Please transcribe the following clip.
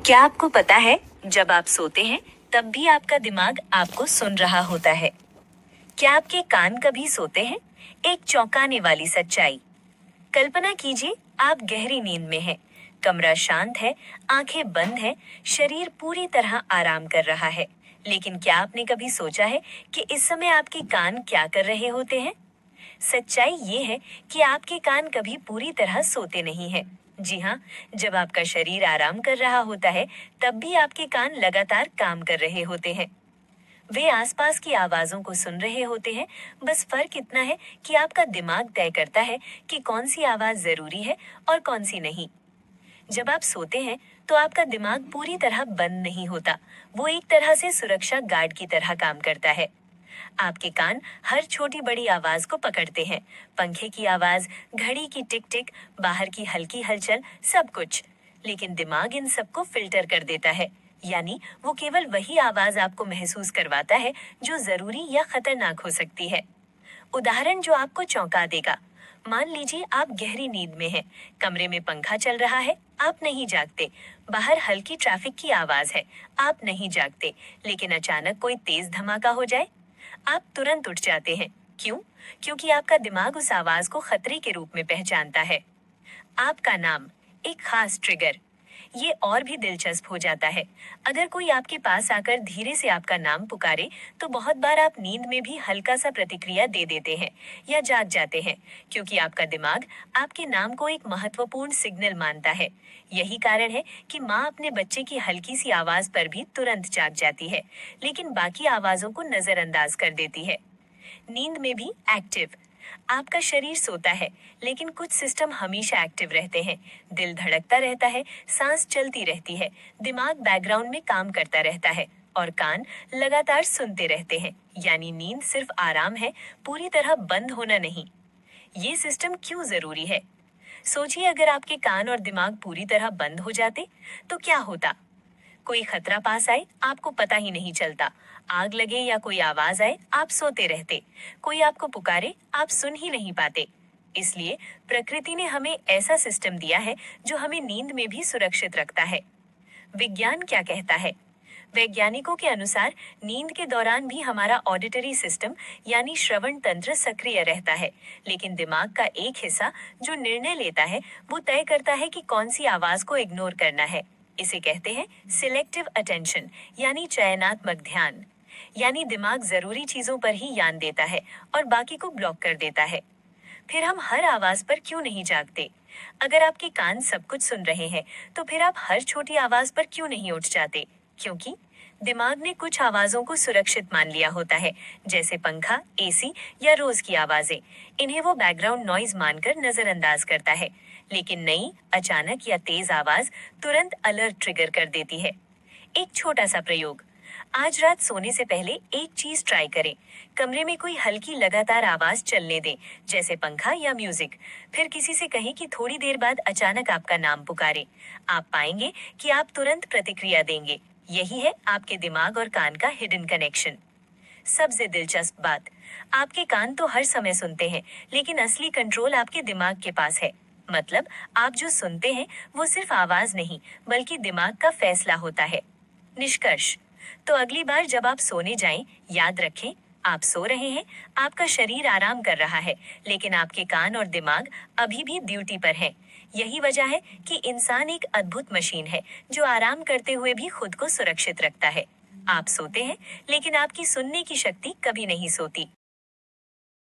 क्या आपको पता है, जब आप सोते हैं तब भी आपका दिमाग आपको सुन रहा होता है। क्या आपके कान कभी सोते हैं? एक चौंकाने वाली सच्चाई। कल्पना कीजिए, आप गहरी नींद में हैं, कमरा शांत है, आंखें बंद हैं, शरीर पूरी तरह आराम कर रहा है। लेकिन क्या आपने कभी सोचा है कि इस समय आपके कान क्या कर रहे होते हैं? सच्चाई ये है कि आपके कान कभी पूरी तरह सोते नहीं हैं। जी हाँ, जब आपका शरीर आराम कर रहा होता है, तब भी आपके कान लगातार काम कर रहे होते हैं। वे आसपास की आवाजों को सुन रहे होते हैं। बस फर्क इतना है कि आपका दिमाग तय करता है कि कौन सी आवाज जरूरी है और कौन सी नहीं। जब आप सोते हैं, तो आपका दिमाग पूरी तरह बंद नहीं होता। वो एक तरह से सुरक्षा गार्ड की तरह काम करता है। आपके कान हर छोटी बड़ी आवाज को पकड़ते हैं। पंखे की आवाज, घड़ी की टिक टिक, बाहर की हल्की हलचल, सब कुछ। लेकिन दिमाग इन सबको फिल्टर कर देता है। यानी वो केवल वही आवाज आपको महसूस करवाता है जो जरूरी या खतरनाक हो सकती है। उदाहरण जो आपको चौंका देगा। मान लीजिए आप गहरी नींद में हैं, कमरे में पंखा चल रहा है, आप नहीं जागते। बाहर हल्की ट्रैफिक की आवाज है, आप नहीं जागते। लेकिन अचानक कोई तेज धमाका हो जाए, आप तुरंत उठ जाते हैं। क्यों? क्योंकि आपका दिमाग उस आवाज को खतरे के रूप में पहचानता है। आपका नाम, एक खास ट्रिगर। ये और भी दिलचस्प हो जाता है। अगर कोई आपके पास आकर धीरे से आपका नाम पुकारे, तो बहुत बार आप नींद में भी हल्का सा प्रतिक्रिया दे देते हैं या जाग जाते हैं, क्योंकि आपका दिमाग आपके नाम को एक महत्वपूर्ण सिग्नल मानता है। यही कारण है कि माँ अपने बच्चे की हल्की सी आवाज पर भी तुरंत जाग जाती है, लेकिन बाकी आवाजों को नजरअंदाज कर देती है। नींद में भी एक्टिव। आपका शरीर सोता है, लेकिन कुछ सिस्टम हमेशा एक्टिव रहते हैं। दिल धड़कता रहता है, सांस चलती रहती है, दिमाग बैकग्राउंड में काम करता रहता है और कान लगातार सुनते रहते हैं। यानी नींद सिर्फ आराम है, पूरी तरह बंद होना नहीं। ये सिस्टम क्यों जरूरी है? सोचिए, अगर आपके कान और दिमाग पूरी तरह बंद हो जाते, तो क्या होता? कोई खतरा पास आए, आपको पता ही नहीं चलता। आग लगे या कोई आवाज आए, आप सोते रहते। कोई आपको पुकारे, आप सुन ही नहीं पाते। इसलिए प्रकृति ने हमें ऐसा सिस्टम दिया है जो हमें नींद में भी सुरक्षित रखता है। विज्ञान क्या कहता है? वैज्ञानिकों के अनुसार नींद के दौरान भी हमारा ऑडिटरी सिस्टम यानी श्रवण तंत्र सक्रिय रहता है, लेकिन दिमाग का एक हिस्सा जो निर्णय लेता है, वो तय करता है कि कौन सी आवाज को इग्नोर करना है। इसे कहते हैं सिलेक्टिव अटेंशन, यानी चयनात्मक ध्यान। यानी दिमाग जरूरी चीजों पर ही ध्यान देता है और बाकी को ब्लॉक कर देता है। फिर हम हर आवाज पर क्यों नहीं जागते? अगर आपके कान सब कुछ सुन रहे हैं, तो फिर आप हर छोटी आवाज पर क्यों नहीं उठ जाते? क्योंकि दिमाग ने कुछ आवाजों को सुरक्षित मान लिया होता है, जैसे पंखा, एसी या रोज की आवाजें। इन्हें वो बैकग्राउंड नॉइज मानकर नजरअंदाज करता है। लेकिन नई, अचानक या तेज आवाज तुरंत अलर्ट ट्रिगर कर देती है। एक छोटा सा प्रयोग। आज रात सोने से पहले एक चीज ट्राई करें। कमरे में कोई हल्की लगातार आवाज चलने दें, जैसे पंखा या म्यूजिक। फिर किसी से कहें कि थोड़ी देर बाद अचानक आपका नाम पुकारे। आप पाएंगे कि आप तुरंत प्रतिक्रिया देंगे। यही है आपके दिमाग और कान का हिडन कनेक्शन। सबसे दिलचस्प बात, आपके कान तो हर समय सुनते हैं, लेकिन असली कंट्रोल आपके दिमाग के पास है। मतलब आप जो सुनते हैं, वो सिर्फ आवाज नहीं, बल्कि दिमाग का फैसला होता है। निष्कर्ष, तो अगली बार जब आप सोने जाएं, याद रखें, आप सो रहे हैं, आपका शरीर आराम कर रहा है, लेकिन आपके कान और दिमाग अभी भी ड्यूटी पर हैं। यही वजह है कि इंसान एक अद्भुत मशीन है जो आराम करते हुए भी खुद को सुरक्षित रखता है। आप सोते हैं, लेकिन आपकी सुनने की शक्ति कभी नहीं सोती।